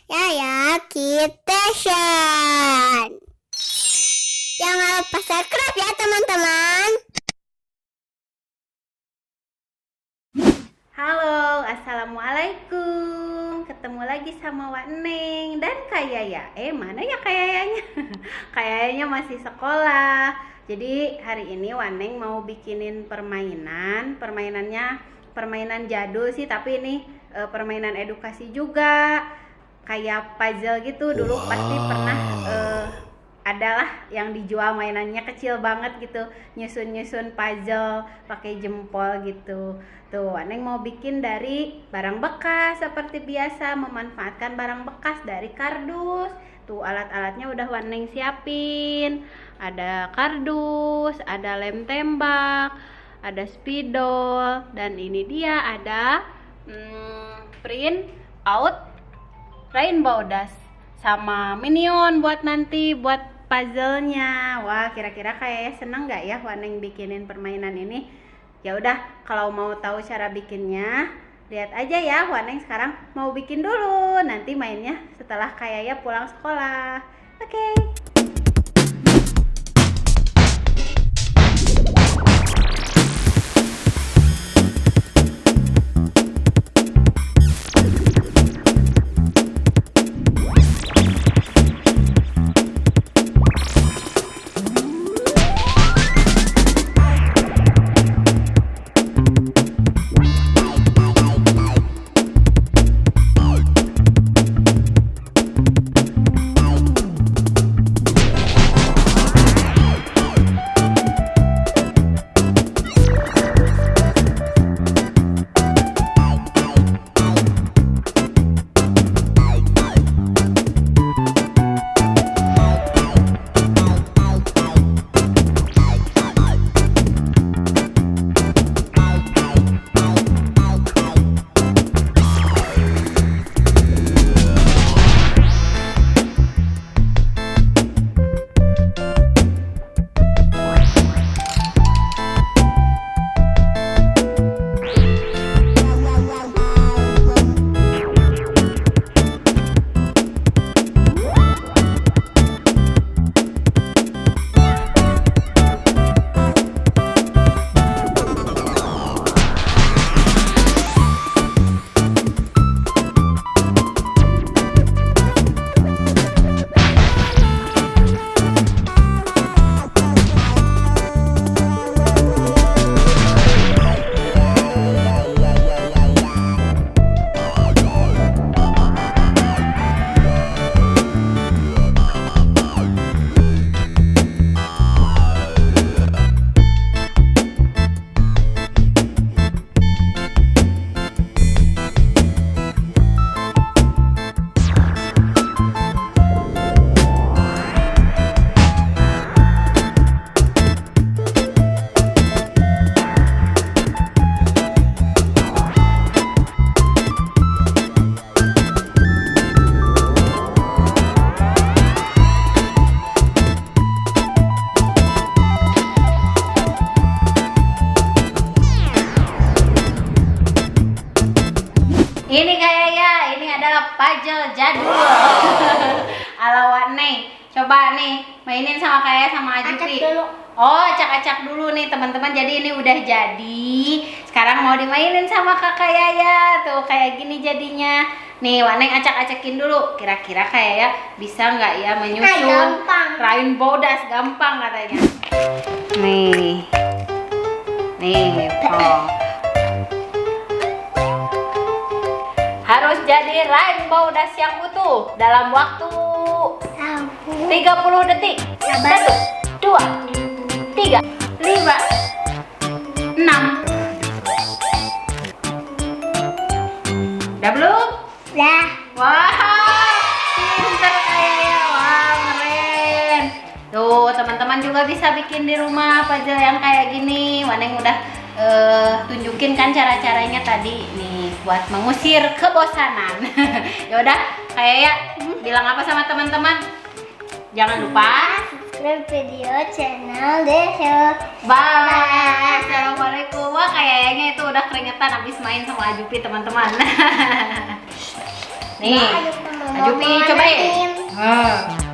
Yaya Kitchen. Jangan lupa subscribe ya teman-teman. Halo, assalamualaikum. Ketemu lagi sama Wak Neng dan Kak Yaya. Mana ya Kak Yayanya? Kak Yayanya masih sekolah. Jadi hari ini Wak Neng mau bikinin permainan. Permainan jadul sih, tapi ini permainan edukasi juga. Kayak puzzle gitu. Dulu pasti pernah adalah yang dijual mainannya kecil banget gitu, nyusun puzzle pakai jempol gitu. Tuh, Neng mau bikin dari barang bekas seperti biasa, memanfaatkan barang bekas dari kardus. Tuh, alat-alatnya udah Neng siapin. Ada kardus, ada lem tembak, ada spidol, dan ini dia ada print out rainbow dust sama minion buat nanti buat puzzle-nya. Wah, kira-kira kayaknya seneng nggak ya Waneng bikinin permainan ini? Ya udah, kalau mau tahu cara bikinnya, lihat aja ya. Waneng sekarang mau bikin dulu. Nanti mainnya setelah kayaknya pulang sekolah. Oke. Ini kayaknya ini adalah puzzle jadul ala Wak Neng. Coba nih mainin sama kayak sama Ajupi. Oh, acak-acak dulu nih teman-teman. Jadi ini udah jadi. Sekarang mau dimainin sama Kakak Yaya. Tuh kayak gini jadinya. Nih Wak Neng acak-acakin dulu. Kira-kira kayak bisa nggak ya menyusun rainbow dust? Gampang katanya. Nih. Oh. Harus jadi rainbow dust yang utuh dalam waktu 30 detik. 1, 2, 3, 5, 6. Udah belum? Dah. Wah, pinter kayaknya. Wah, keren. Tuh, teman-teman juga bisa bikin di rumah puzzle yang kayak gini. Waneng udah tunjukin kan cara-caranya tadi nih buat mengusir kebosanan. Yaudah, kayak bilang apa sama teman-teman? Jangan lupa subscribe video channel Desho. bye. Assalamualaikum. Wah, kayaknya itu udah keringetan habis main sama Ajupi teman-teman. Nih, Ayo Pi, cobain. Main.